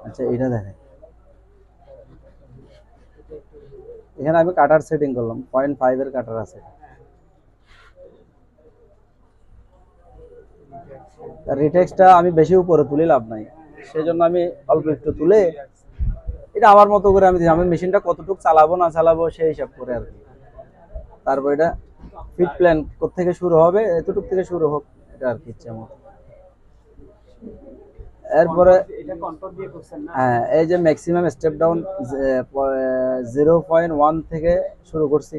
আচ্ছা এটা দেখেন, এখানে আমি কাটার সেটিং করলাম, 0.5 এর কাটার আছে। রিটেক্সটা আমি বেশি উপরে তুলে লাভ নাই, সেজন্য আমি অল্প একটু তুলে এটা আমার মতো করে আমি মেশিনটা কতটুকু চালাবো না চালাবো সেই হিসাব করে আর কি। তারপর এটা ফিট প্ল্যান কোত্থেকে শুরু হবে, এতটুক থেকে শুরু হোক, এটা আর কি ইচ্ছা মতো। এরপরে হ্যাঁ, এই যে ম্যাক্সিমাম স্টেপ ডাউন 0.1 থেকে শুরু করছি।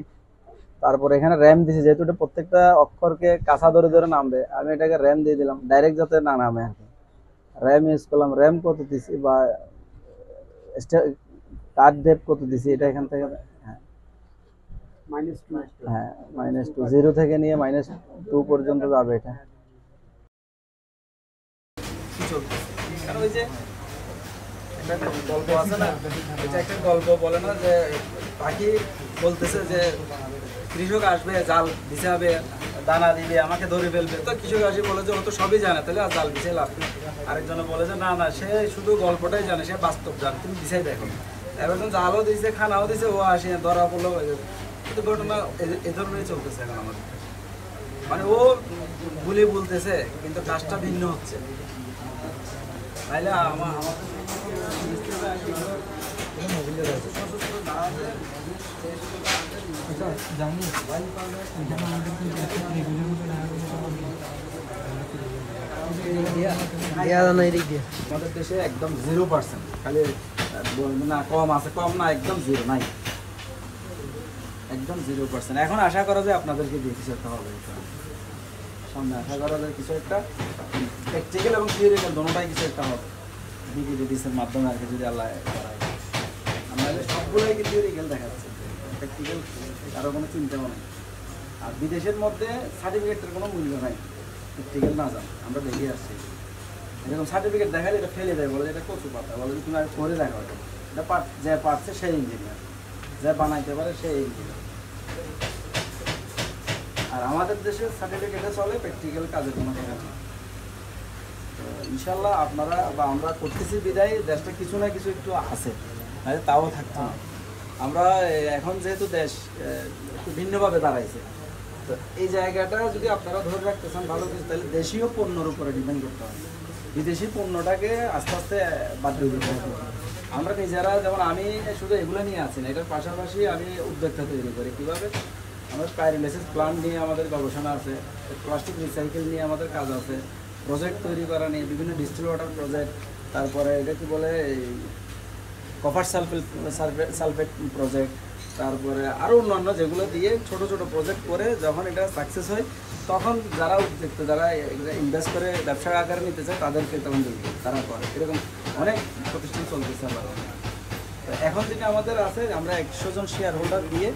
তারপর এখানে র্যাম দিছি, যেহেতু এটা প্রত্যেকটা অক্ষরকে কাঁচা ধরে ধরে নামবে, আমি এটাকে র্যাম দিয়ে দিলাম ডাইরেক্ট যাতে না নামে আর কি। র্যাম ইউজ করলাম, র্যাম কত দিছি বা কার্ড ডেপ কত দিছি এটা এখান থেকে। হ্যাঁ হ্যাঁ, -2, 0 থেকে নিয়ে -2 পর্যন্ত যাবে এটা। কারণ ওই যে একটা গল্প আছে না, এটা একটা গল্প বলে না যে পাখি বলতেছে যে কৃষক আসবে, জাল বিছাবে, দানা দিবে, আমাকে ধরে ফেলবে। তো কৃষক আসি বলে যে ও তো সবই জানে, তাহলে আর জাল বিছাই লাভ নেই। আরেকজনে বলে যে না না, সে শুধু গল্পটাই জানে, সে বাস্তব জানে, তুমি বিছাই দেখো। এবার জালও দিয়েছে, খানাও দিয়েছে, ও আসি ধরা পড়লো। কিন্তু ঘটনা এ ধরনেরই চলতেছে এখন আমাদের। মানে ও বুলি বলতেছে কিন্তু কাজটা ভিন্ন হচ্ছে। তাইলে আমাদের দেশে একদম 0%, খালি না কম আছে, কম না, একদম জিরো নাই, একদম 0%। এখন আশা করা যায় আপনাদেরকে দিয়ে কিছু একটা হবে, সামনে আশা করা যায় কিছু একটা প্র্যাকটিক্যাল এবং থিওরিক্যাল দুটোটাই কিছু একটা হবে বিডিডিসির মাধ্যমে আর কি, যদি আল্লাহ করায়। আমাদের সবগুলোই কিন্তু থিওরিক্যাল দেখাচ্ছে, প্র্যাকটিক্যাল কারো কোনো চিন্তা নেই। আর বিদেশের মধ্যে সার্টিফিকেটের কোনো মূল্য নাই, প্র্যাকটিক্যাল না জান, আমরা দেখে আসছি। এরকম সার্টিফিকেট দেখালে এটা ফেলে দেয়, বলে এটা কচু পাতা, বলে তুমি আর করে দেখো, এটা যে পারছে সেই ইঞ্জিনিয়ার, যে বানাইতে পারে সেই ইঞ্জিনিয়ার। আর আমাদের দেশে সার্টিফিকেটে চলে, প্র্যাকটিক্যাল কাজের কোনো দেখা নেই। ইনশাল্লাহ আপনারা বা আমরা করতেছি বিদায় দেশটা কিছু না কিছু একটু আছে, তাও থাকতো না। আমরা এখন যেহেতু দেশ একটু ভিন্নভাবে দাঁড়াইছে, তো এই জায়গাটা যদি আপনারা ধরে রাখতে চান ভালো কিছু, তাহলে দেশীয় পণ্যের উপরে ডিপেন্ড করতে হবে, বিদেশি পণ্যটাকে আস্তে আস্তে বাদ দিয়ে দিতে হবে। আমরা নিজেরা, যেমন আমি শুধু এগুলো নিয়ে আছি না, এটার পাশাপাশি আমি উদ্যোক্তা তৈরি করি কীভাবে। আমাদের পাইরোলাইসিস প্লান্ট নিয়ে আমাদের গবেষণা আছে, প্লাস্টিক রিসাইকেল নিয়ে আমাদের কাজ আছে, প্রজেক্ট তৈরি করা নিয়ে বিভিন্ন ডিস্টিল ওয়াটার প্রজেক্ট, তারপরে এটা কি বলে কপার সালফেট প্রজেক্ট, তারপরে আরও অন্যান্য যেগুলো দিয়ে ছোট ছোট প্রজেক্ট করে যখন এটা সাকসেস হয়, তখন যারা উদ্যোক্তা, যারা ইনভেস্ট করে ব্যবসা আকারে নিতে চায় তাদেরকে তখন দেখবে তারা করে। এরকম অনেক প্রতিষ্ঠান চলতেছে আমার। তো এখন যেটা আমাদের আছে, আমরা 100 জন শেয়ার হোল্ডার দিয়ে,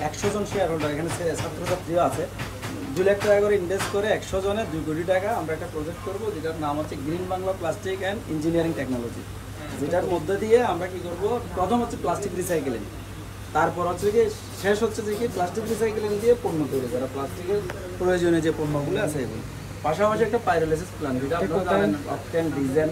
100 জন শেয়ার হোল্ডার, এখানে ছাত্রছাত্রীও আছে, 2 লাখ টাকা করে ইনভেস্ট করে 100 জনে 2 কোটি টাকা আমরা একটা প্রজেক্ট করবো, যেটার নাম হচ্ছে green Bangla plastic and engineering technology. যেটার মধ্যে দিয়ে আমরা কি করব, প্রথম হচ্ছে প্লাস্টিক রিসাইকেলিং, তারপর হচ্ছে কি শেষ হচ্ছে যে কি প্লাস্টিক রিসাইকেলিং দিয়ে পণ্য তৈরি করা, প্লাস্টিকের প্রয়োজনীয় যে পণ্যগুলো আছে এগুলো, পাশাপাশি একটা পাইরোলাইসিস প্ল্যান্ট, যেটা আপনারা জানেন অকটেন, ডিজেল,